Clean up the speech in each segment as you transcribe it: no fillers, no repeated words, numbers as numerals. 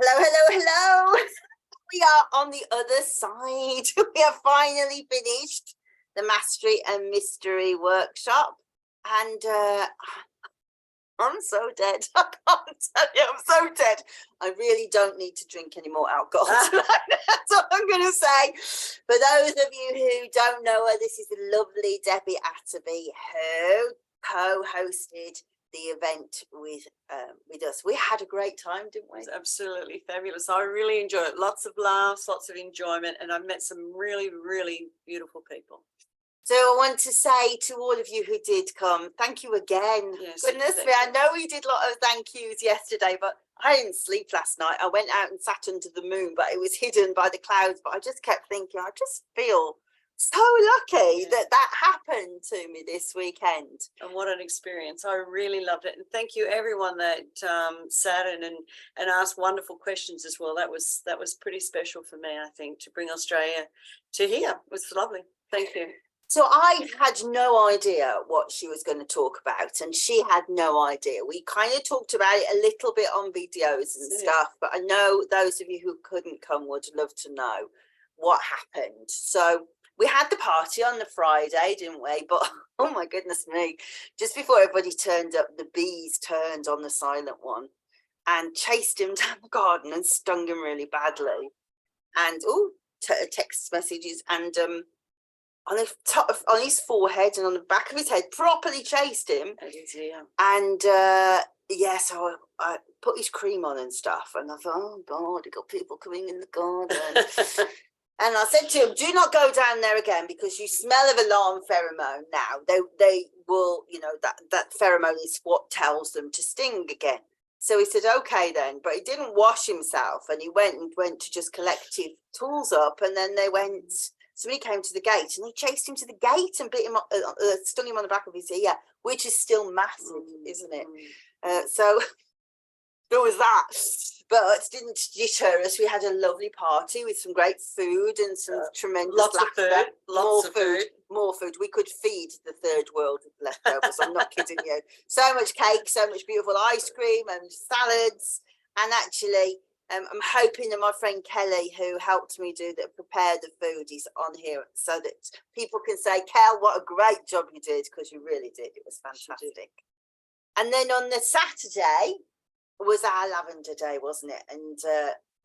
Hello, hello, hello. We are on the other side. We have finally finished the Mastery and Mystery workshop. And I'm so dead. I can't tell you, I'm so dead. I really don't need to drink any more alcohol tonight. That's what I'm going to say. For those of you who don't know her, this is the lovely Debbie Atterby who co-hosted the event with us. We had a great time, didn't we? It was absolutely fabulous. I really enjoyed it. Lots of laughs, lots of enjoyment, and I've met some really, really beautiful people. So I want to say to all of you who did come, thank you again. Yes, Goodness me, I know we did a lot of thank yous yesterday, but I didn't sleep last night. I went out and sat under the moon, but it was hidden by the clouds. But I just kept thinking, I just feel so lucky that that happened to me this weekend. And what an experience. I really loved it. And thank you everyone that sat in and asked wonderful questions as well. That was pretty special for me, I think, to bring Australia to here. It was lovely. Thank you. So I had no idea what she was going to talk about, and she had no idea. We kind of talked about it a little bit on videos and stuff, but I know those of you who couldn't come would love to know what happened. So we had the party on the Friday, didn't we? But oh my goodness me, just before everybody turned up, the bees turned on the silent one and chased him down the garden and stung him really badly. And text messages and on the top of, on his forehead and on the back of his head, properly chased him. And so I put his cream on and stuff, and I thought, oh God, I got people coming in the garden. And I said to him, do not go down there again, because you smell of alarm pheromone now. They will, you know, that pheromone is what tells them to sting again. So he said, okay then, but he didn't wash himself, and he went to just collect his tools up, and then somebody came to the gate and they chased him to the gate and bit him, stung him on the back of his ear, which is still massive, isn't it? So there was that, but it didn't deter us. We had a lovely party with some great food and some tremendous laughter. More food. We could feed the third world with leftovers. I'm not kidding you. So much cake, so much beautiful ice cream and salads, and actually. I'm hoping that my friend Kelly, who helped me prepare the food, is on here so that people can say, Kel, what a great job you did, because you really did. It was fantastic. And then on the Saturday was our lavender day, wasn't it? And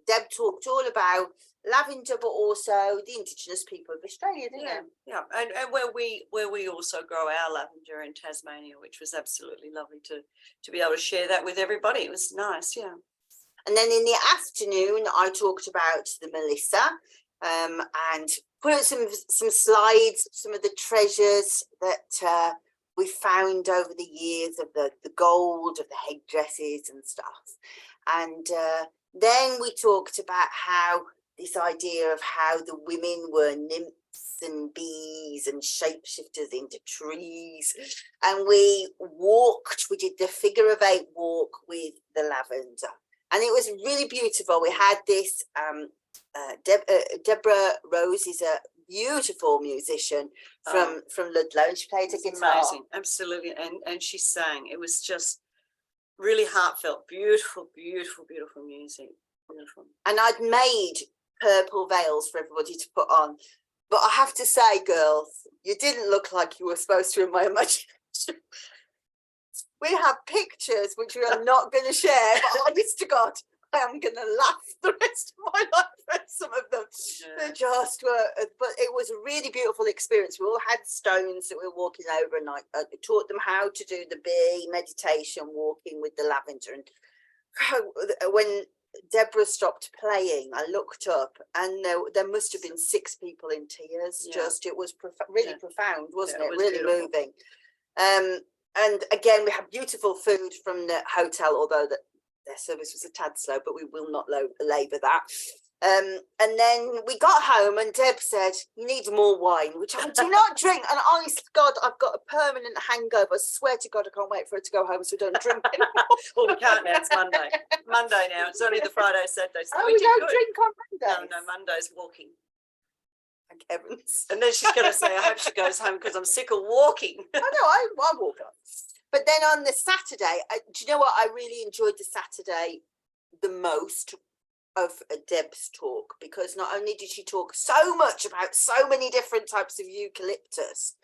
Deb talked all about lavender, but also the indigenous people of Australia, didn't they? Yeah, and where we also grow our lavender in Tasmania, which was absolutely lovely to be able to share that with everybody. It was nice, yeah. And then in the afternoon, I talked about the Melissa and put out some slides, some of the treasures that we found over the years of the gold, of the headdresses and stuff. And then we talked about how this idea of how the women were nymphs and bees and shapeshifters into trees. And we did the figure of 8 walk with the lavender. And it was really beautiful. We had this, Deborah Rose is a beautiful musician from Ludlow, and she played a guitar. Amazing, absolutely. And she sang. It was just really heartfelt, beautiful, beautiful, beautiful music. Beautiful. And I'd made purple veils for everybody to put on. But I have to say, girls, you didn't look like you were supposed to in my imagination. We have pictures which we are not going to share, but honest to God, I am going to laugh the rest of my life at some of them. Yeah. They just were, but it was a really beautiful experience. We all had stones that we were walking over, and I taught them how to do the bee meditation, walking with the lavender. And when Deborah stopped playing, I looked up, and there must have been 6 people in tears. Yeah. Just, it was really profound, wasn't it? It was really beautiful. Moving. And again, we had beautiful food from the hotel, although their service was a tad slow, but we will not labour that. And then we got home and Deb said, you need more wine, which I do not drink. And honest to God, I've got a permanent hangover. I swear to God, I can't wait for her to go home so we don't drink anymore. Well, we can't now. It's Monday. Monday now. It's only the Friday, Saturday. So we don't drink on Monday. No, Monday's walking. Thank heavens. And then she's going to say, I hope she goes home because I'm sick of walking. I know, I walk up. But then on the Saturday, do you know what? I really enjoyed the Saturday the most of Deb's talk, because not only did she talk so much about so many different types of eucalyptus,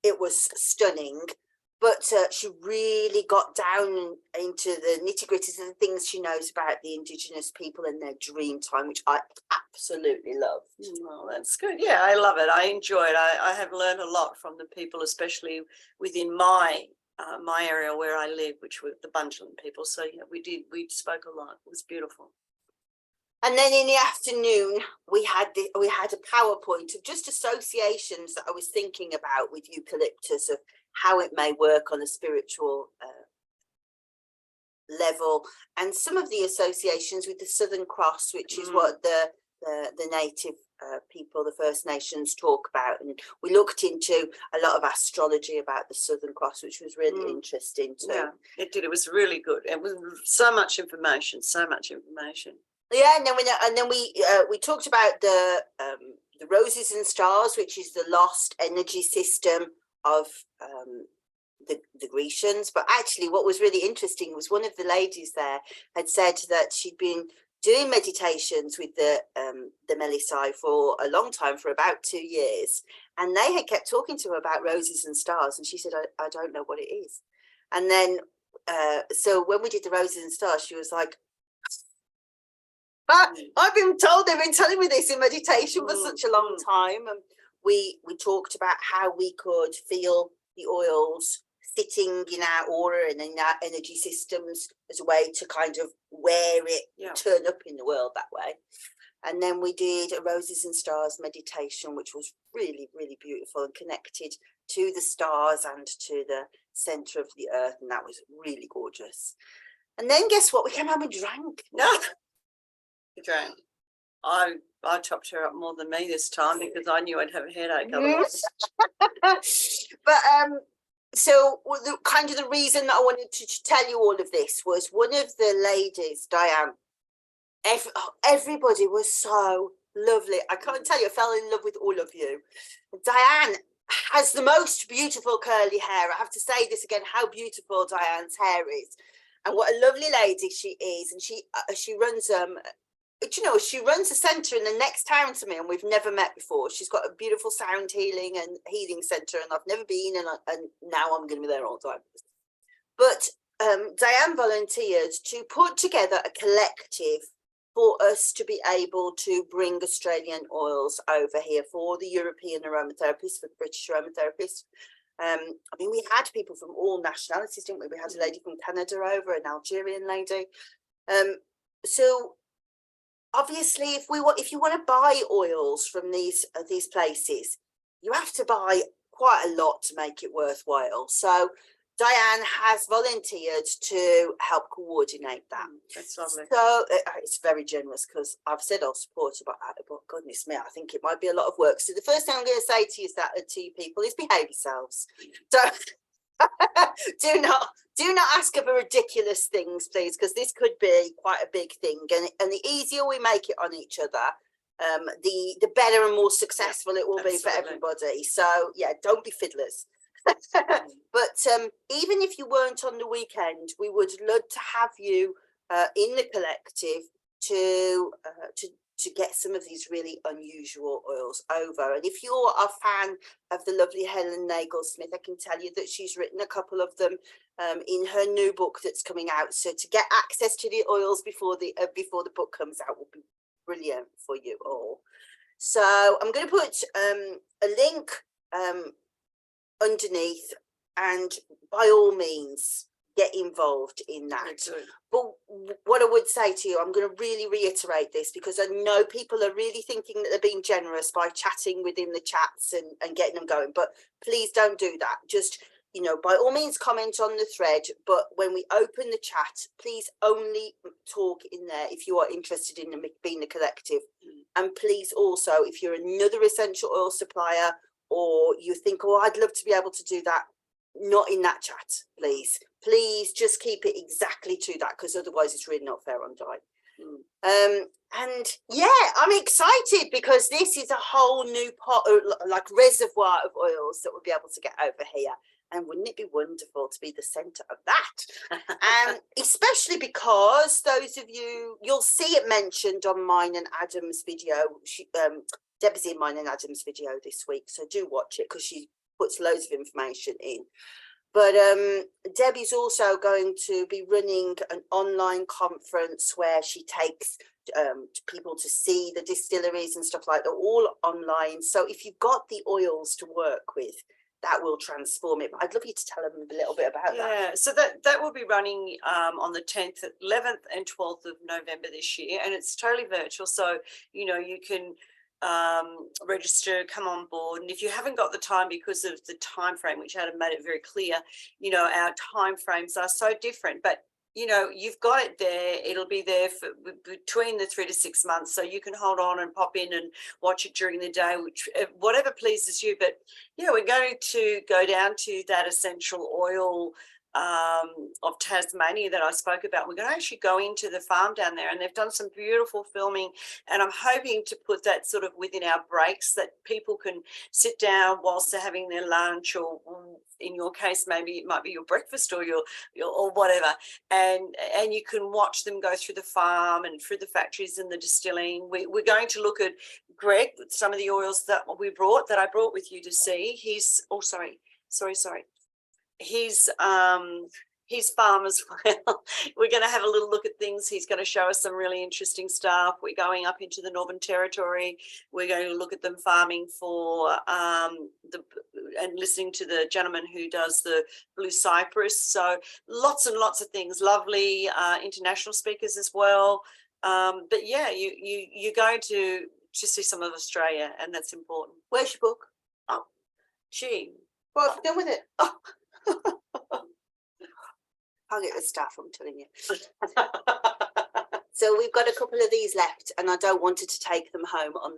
it was stunning, but she really got down into the nitty-gritties of the things she knows about the indigenous people and their dream time, which I absolutely love. Well, that's good. Yeah, I love it. I enjoy it. I have learned a lot from the people, especially within my area where I live, which were the Bundjalung people. So yeah, we spoke a lot. It was beautiful. And then in the afternoon, we had a PowerPoint of just associations that I was thinking about with eucalyptus, of how it may work on a spiritual level, and some of the associations with the Southern Cross, which is what the native people, the First Nations, talk about. And we looked into a lot of astrology about the Southern Cross, which was really interesting too. Yeah, it did. It was really good. It was so much information, so much information. Yeah, and then we talked about the Roses and Stars, which is the lost energy system of the Grecians. But actually, what was really interesting was one of the ladies there had said that she'd been doing meditations with the Melisai for a long time, for about 2 years, and they had kept talking to her about Roses and Stars, and she said, I don't know what it is. And then so when we did the Roses and Stars, she was like, I've been told, they've been telling me this in meditation for such a long time. And we talked about how we could feel the oils sitting in our aura and in our energy systems as a way to kind of wear it, turn up in the world that way. And then we did a Roses and Stars meditation, which was really, really beautiful and connected to the stars and to the center of the earth. And that was really gorgeous. And then guess what? We came home and drank. You drank. I chopped her up more than me this time because I knew I'd have a headache otherwise. But so the reason that I wanted to tell you all of this was one of the ladies, Diane. Everybody was so lovely. I can't tell you, I fell in love with all of you. Diane has the most beautiful curly hair. I have to say this again, how beautiful Diane's hair is, and what a lovely lady she is. And she runs she runs a centre in the next town to me, and we've never met before. She's got a beautiful sound healing centre, and I've never been, and now I'm going to be there all the time. But Diane volunteered to put together a collective for us to be able to bring Australian oils over here for the European aromatherapists, for the British aromatherapists. I mean, we had people from all nationalities, didn't we? We had a lady from Canada over, an Algerian lady. So obviously, if you want to buy oils from these places, you have to buy quite a lot to make it worthwhile. So Diane has volunteered to help coordinate that. That's lovely. So it's very generous, because I've said I'll support about that, but goodness me, I think it might be a lot of work. So the first thing I'm going to say to you people is behave yourselves. Do not ask of ridiculous things, please, because this could be quite a big thing. And the easier we make it on each other, the better and more successful it will be for everybody. So yeah, don't be fiddlers. But even if you weren't on the weekend, we would love to have you in the collective to get some of these really unusual oils over. And if you're a fan of the lovely Helen Nagle-Smith, I can tell you that she's written a couple of them in her new book that's coming out. So to get access to the oils before the book comes out will be brilliant for you all. So I'm going to put a link underneath, and by all means get involved in that. But what I would say to you, I'm going to really reiterate this, because I know people are really thinking that they're being generous by chatting within the chats and getting them going, but please don't do that. Just, by all means comment on the thread, but when we open the chat, please only talk in there if you are interested in being the collective. And please also, if you're another essential oil supplier, or you think, oh, I'd love to be able to do that, not in that chat, please. Please just keep it exactly to that, because otherwise it's really not fair on Di. And yeah, I'm excited, because this is a whole new pot, like reservoir of oils that we'll be able to get over here. And wouldn't it be wonderful to be the centre of that? Especially because those of you, you'll see it mentioned on mine and Adam's video. Debbie's in mine and Adam's video this week, so do watch it because she puts loads of information in. But Debbie's also going to be running an online conference where she takes people to see the distilleries and stuff like that, all online. So if you've got the oils to work with, that will transform it. But I'd love you to tell them a little bit about that. Yeah, so that will be running on the 10th, 11th and 12th of November this year, and it's totally virtual. So, you know, you can register, come on board, and if you haven't got the time because of the time frame, which Adam made it very clear, you know, our time frames are so different, but you know, you've got it there. It'll be there for between the 3 to 6 months, so you can hold on and pop in and watch it during the day, which whatever pleases you. But yeah, we're going to go down to that essential oil of Tasmania that I spoke about. We're going to actually go into the farm down there, and they've done some beautiful filming, and I'm hoping to put that sort of within our breaks, that people can sit down whilst they're having their lunch, or in your case maybe it might be your breakfast or your or whatever, and you can watch them go through the farm and through the factories and the distilling. We're going to look at Greg, some of the oils that I brought with you to see. He's his farm as well. We're going to have a little look at things. He's going to show us some really interesting stuff. We're going up into the Northern Territory. We're going to look at them farming for and listening to the gentleman who does the Blue Cypress. So lots and lots of things. Lovely international speakers as well. But yeah, you're going to see some of Australia, and that's important. Where's your book? Oh, gee. What have you done with it? Oh. I'll get the staff, I'm telling you. So we've got a couple of these left, and I don't want to take them home on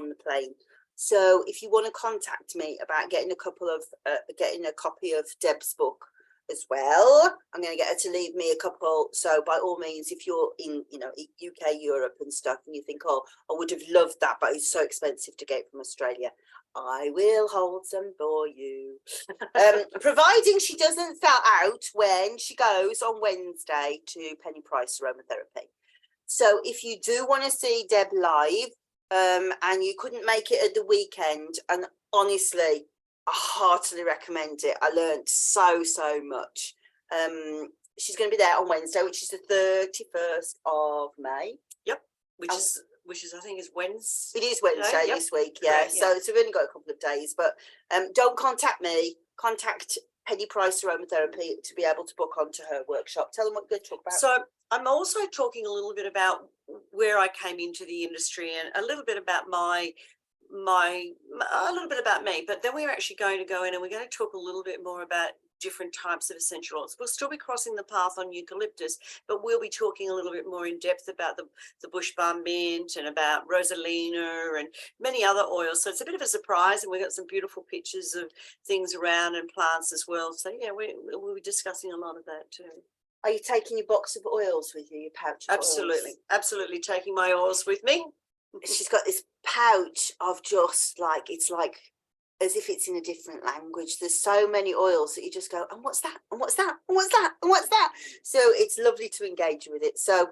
the plane. So if you want to contact me about getting a copy of Deb's book as well, I'm going to get her to leave me a couple. So by all means, if you're in, you know, UK, Europe and stuff, and you think, oh, I would have loved that, but it's so expensive to get from Australia, I will hold some for you. Providing she doesn't sell out when she goes on Wednesday to Penny Price Aromatherapy. So if you do want to see Deb live, and you couldn't make it at the weekend, and honestly, I heartily recommend it. I learned so much. She's going to be there on Wednesday, which is the 31st of May. Yep, which is I think is Wednesday. It is Wednesday this week, yeah. Right, so we've only got a couple of days, but don't contact me. Contact Penny Price Aromatherapy to be able to book onto her workshop. Tell them what you're going to talk about. So I'm also talking a little bit about where I came into the industry, and a little bit about a little bit about me, but then we're actually going to go in and we're going to talk a little bit more about different types of essential oils. We'll still be crossing the path on eucalyptus, but we'll be talking a little bit more in depth about the bush bar mint and about rosalina and many other oils. So it's a bit of a surprise, and we've got some beautiful pictures of things around and plants as well. So yeah, we'll be discussing a lot of that too. Are you taking your box of oils with you, your pouch of Absolutely, oils? Absolutely taking my oils with me. She's got this pouch of just like, it's like as if it's in a different language. There's so many oils that you just go, and what's that? And what's that? And what's that? And what's that? So it's lovely to engage with it. So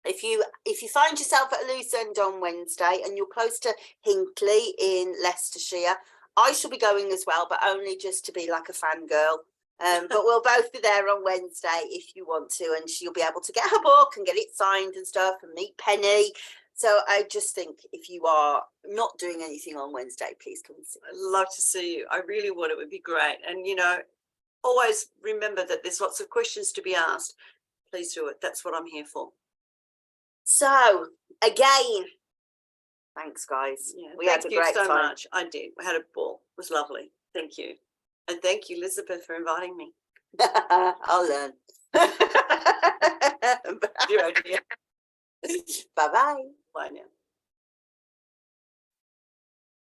if you find yourself at a loose end on Wednesday and you're close to Hinckley in Leicestershire, I shall be going as well, but only just to be like a fangirl. But we'll both be there on Wednesday if you want to, and she'll be able to get her book and get it signed and stuff and meet Penny. So I just think if you are not doing anything on Wednesday, please come and see us. I'd love to see you. I really would. It would be great. And, you know, always remember that there's lots of questions to be asked. Please do it. That's what I'm here for. So, again, thanks, guys. Yeah, we had a great time. Thank you so much. I did. We had a ball. It was lovely. Thank you. And thank you, Elizabeth, for inviting me. I'll learn. Your idea. Bye-bye. Bye now.